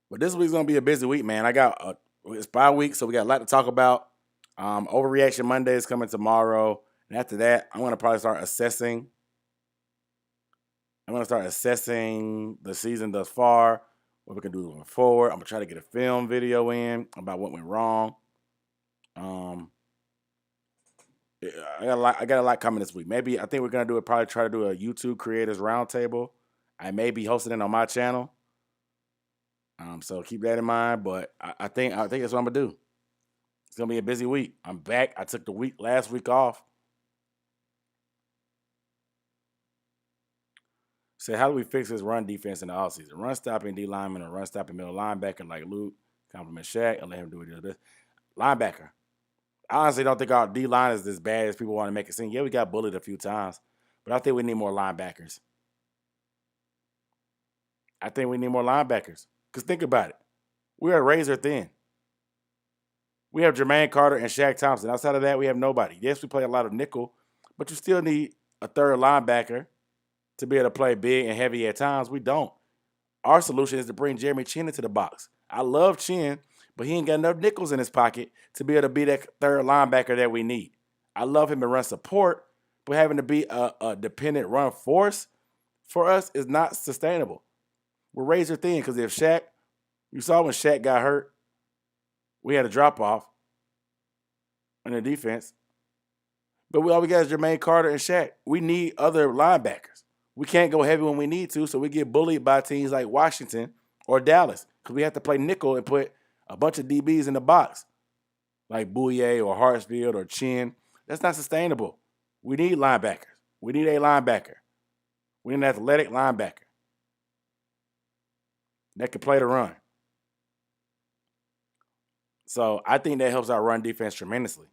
But this week's going to be a busy week, man. It's bye week, so we got a lot to talk about. Overreaction Monday is coming tomorrow. And after that, I'm going to probably start assessing I'm gonna start assessing the season thus far, what we can do moving forward. I'm gonna try to get a film video in about what went wrong. Um, I got a lot coming this week. Maybe I think we're gonna do it. Probably try to do a YouTube creators roundtable. I may be hosting it on my channel. So keep that in mind. But I think that's what I'm gonna do. It's gonna be a busy week. I'm back. I took the last week off. So how do we fix this run defense in the offseason? Run stopping D lineman or run stopping middle linebacker like Luke, compliment Shaq, and let him do what he does. Linebacker. I honestly don't think our D line is as bad as people want to make it seem. Yeah, we got bullied a few times, but I think we need more linebackers. Because think about it. We are razor thin. We have Jermaine Carter and Shaq Thompson. Outside of that, we have nobody. Yes, we play a lot of nickel, but you still need a third linebacker to be able to play big and heavy at times. We don't. Our solution is to bring Jeremy Chin into the box. I love Chin, but he ain't got enough nickels in his pocket to be able to be that third linebacker that we need. I love him to run support, but having to be a dependent run force for us is not sustainable. We're razor thin because if Shaq, you saw when Shaq got hurt, we had a drop off in the defense. But all we got is Jermaine Carter and Shaq. We need other linebackers. We can't go heavy when we need to, so we get bullied by teams like Washington or Dallas because we have to play nickel and put a bunch of DBs in the box like Bouye or Hartsfield or Chin. That's not sustainable. We need linebackers. We need a linebacker. We need an athletic linebacker that can play the run. So I think that helps our run defense tremendously.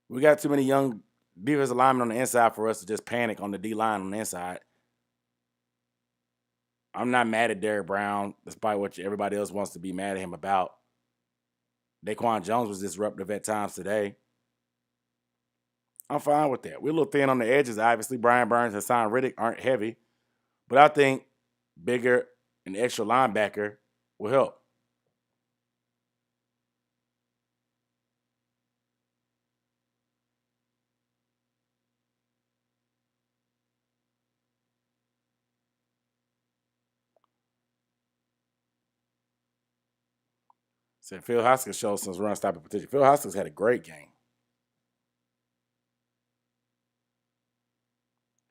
We got too many young defensive linemen on the inside for us to just panic on the D line on the inside. I'm not mad at Derrick Brown, despite what everybody else wants to be mad at him about. Daquan Jones was disruptive at times today. I'm fine with that. We're a little thin on the edges. Obviously, Brian Burns and Hassan Riddick aren't heavy. But I think bigger and extra linebacker will help. Said Phil Hoskins showed some run stopping potential. Phil Hoskins had a great game.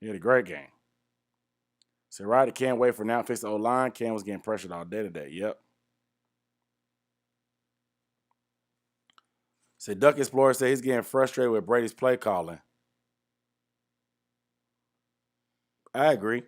He had a great game. Said Ryder can't wait for now to fix the O-line. Cam was getting pressured all day today. Yep. Said Duck Explorer said he's getting frustrated with Brady's play calling. I agree.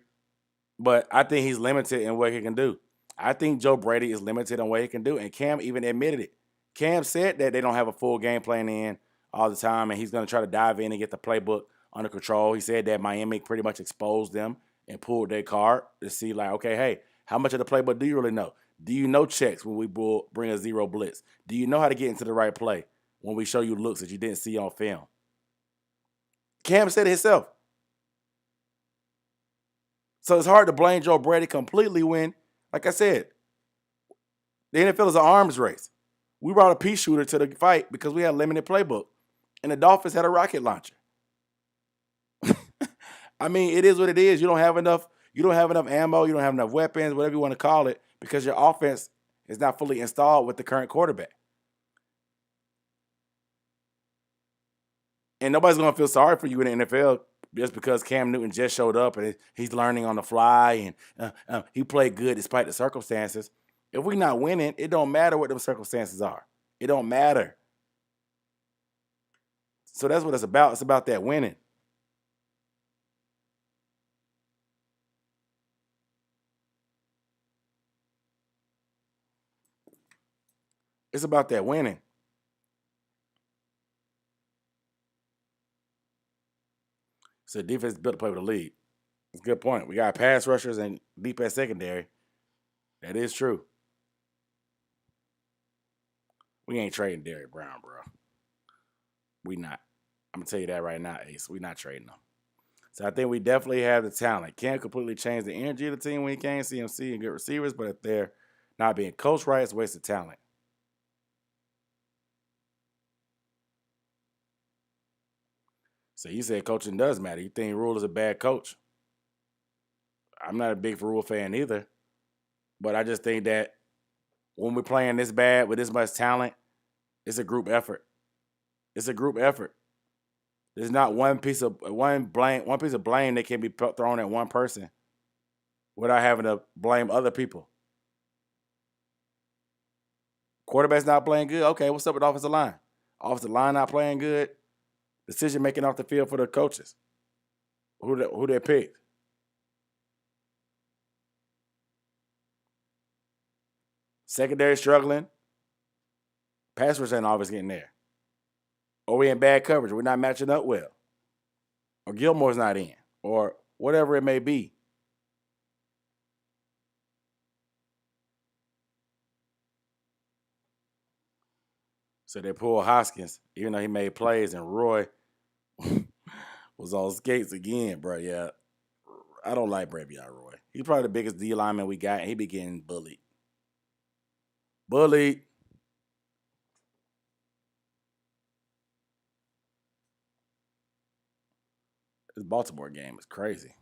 But I think he's limited in what he can do. I think Joe Brady is limited on what he can do, and Cam even admitted it. Cam said that they don't have a full game plan in all the time, and he's going to try to dive in and get the playbook under control. He said that Miami pretty much exposed them and pulled their card to see, like, okay, hey, how much of the playbook do you really know? Do you know checks when we bring a zero blitz? Do you know how to get into the right play when we show you looks that you didn't see on film? Cam said it himself. So it's hard to blame Joe Brady completely when, like I said, the NFL is an arms race. We brought a pea shooter to the fight because we had a limited playbook, and the Dolphins had a rocket launcher. I mean, it is what it is. You don't have enough. You don't have enough ammo. You don't have enough weapons, whatever you want to call it, because your offense is not fully installed with the current quarterback. And nobody's going to feel sorry for you in the NFL just because Cam Newton just showed up and he's learning on the fly and he played good despite the circumstances. If we're not winning, it don't matter what the circumstances are. It don't matter. So that's what it's about. It's about that winning. It's about that winning. So defense is built to play with the lead. That's a good point. We got pass rushers and deep at secondary. That is true. We ain't trading Derrick Brown, bro. We not. I'm gonna tell you that right now, Ace. We not trading him. So I think we definitely have the talent. Can't completely change the energy of the team when you can. CMC and good receivers, but if they're not being coached right, it's a waste of talent. So you said coaching does matter. You think Rhule is a bad coach? I'm not a big Rhule fan either, but I just think that when we're playing this bad with this much talent, it's a group effort. It's a group effort. There's not one piece of blame that can be thrown at one person without having to blame other people. Quarterback's not playing good. Okay, what's up with offensive line? Offensive line not playing good. Decision making off the field for the coaches. Who they picked? Secondary struggling. Pass rush ain't always getting there. Or we in bad coverage. We're not matching up well. Or Gilmore's not in. Or whatever it may be. So they pull Hoskins, even though he made plays, and Roy was on skates again, bro. Yeah, I don't like Bravion Roy. He's probably the biggest D lineman we got, and he be getting bullied. Bullied. This Baltimore game is crazy.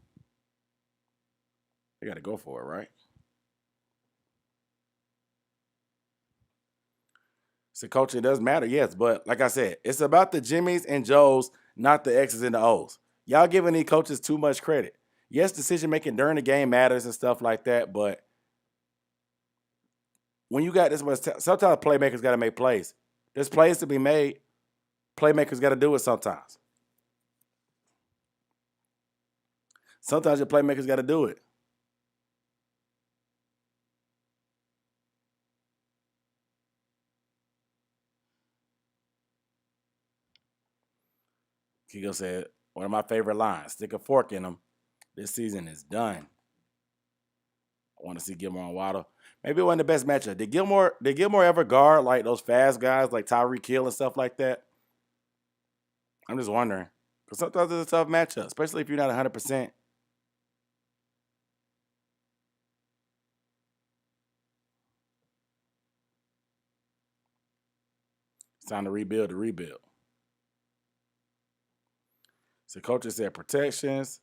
They got to go for it, right? So, coach, it doesn't matter, yes, but like I said, it's about the Jimmies and Joes, not the X's and the O's. Y'all giving these coaches too much credit. Yes, decision making during the game matters and stuff like that, but when you got this much, sometimes playmakers got to make plays. There's plays to be made. Playmakers got to do it sometimes. Sometimes your playmakers got to do it. Kiko said, one of my favorite lines, stick a fork in them. This season is done. I want to see Gilmore and Waddle. Maybe it wasn't the best matchup. Did Gilmore ever guard like those fast guys like Tyreek Hill and stuff like that? I'm just wondering. Because sometimes it's a tough matchup, especially if you're not 100%. It's time to rebuild the rebuild. So coaches said protections.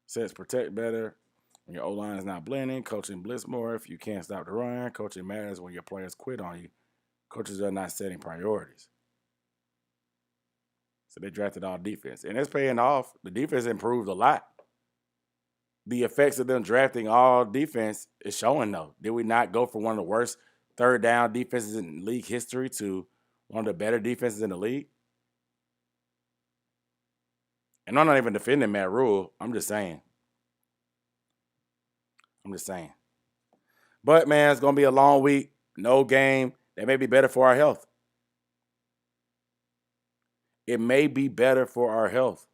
Says protect better when your O-line is not blending. Coaching blitz more if you can't stop the run. Coaching matters when your players quit on you. Coaches are not setting priorities. So they drafted all defense. And it's paying off. The defense improved a lot. The effects of them drafting all defense is showing, though. Did we not go from one of the worst third down defenses in league history to one of the better defenses in the league? And I'm not even defending Matt Rhule. I'm just saying. But, man, it's going to be a long week. No game. That may be better for our health. It may be better for our health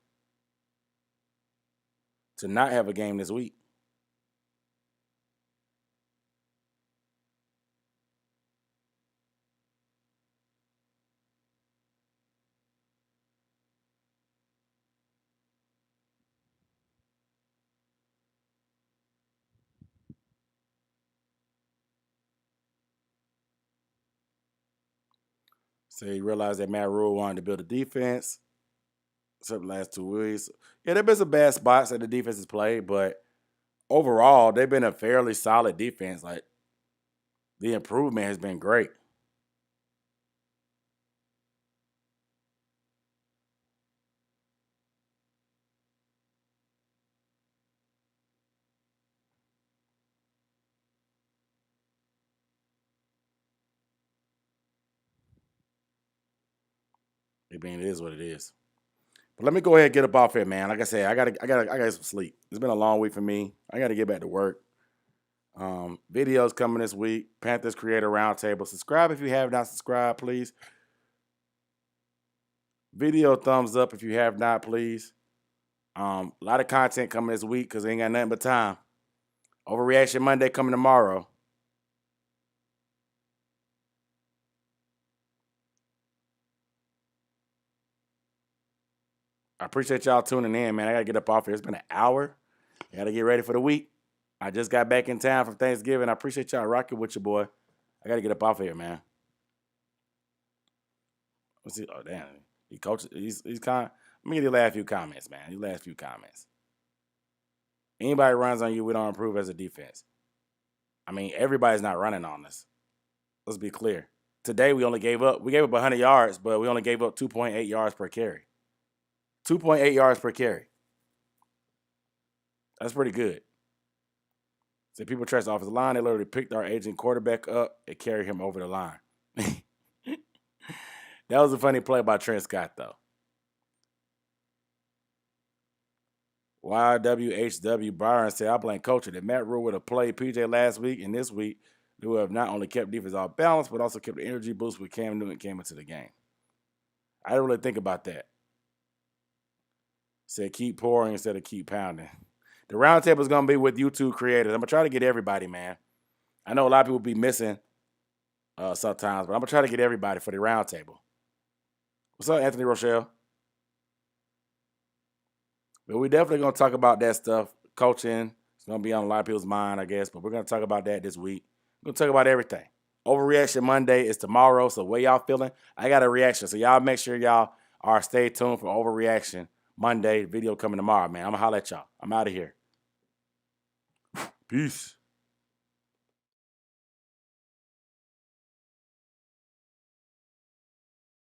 to not have a game this week. So he realized that Matt Rhule wanted to build a defense. Except the last 2 weeks. Yeah, there have been some bad spots that the defense has played, but overall, they've been a fairly solid defense. Like, the improvement has been great. I mean, it is what it is. But let me go ahead and get up off here, man. Like I said, I got some sleep. It's been a long week for me. I got to get back to work. Videos coming this week. Panthers Creator Roundtable. Subscribe if you have not subscribed, please. Video thumbs up if you have not, please. A lot of content coming this week because we ain't got nothing but time. Overreaction Monday coming tomorrow. I appreciate y'all tuning in, man. I got to get up off here. It's been an hour. I got to get ready for the week. I just got back in town from Thanksgiving. I appreciate y'all rocking with your boy. I got to get up off here, man. Let's see. Oh, damn. He coaches. He's kind. Let me get the last few comments, man. These last few comments. Anybody runs on you, we don't improve as a defense. I mean, everybody's not running on us. Let's be clear. Today we gave up 100 yards, but we only gave up 2.8 yards per carry. 2.8 yards per carry. That's pretty good. So people trust the offensive line. They literally picked our aging quarterback up and carried him over the line. That was a funny play by Trent Scott, though. YWHW Byron said, I blame coaching that Matt Rhule would have played PJ last week and this week. They would have not only kept defense off balance, but also kept the energy boost when Cam Newton came into the game. I didn't really think about that. Said keep pouring instead of keep pounding. The roundtable is going to be with YouTube creators. I'm going to try to get everybody, man. I know a lot of people be missing sometimes, but I'm going to try to get everybody for the roundtable. What's up, Anthony Rochelle? But we definitely going to talk about that stuff. Coaching, it's going to be on a lot of people's mind, I guess, but we're going to talk about that this week. We're going to talk about everything. Overreaction Monday is tomorrow, so where y'all feeling? I got a reaction, so y'all make sure y'all are stay tuned for Overreaction Monday. Video coming tomorrow, man. I'm going to holler at y'all. I'm out of here. Peace.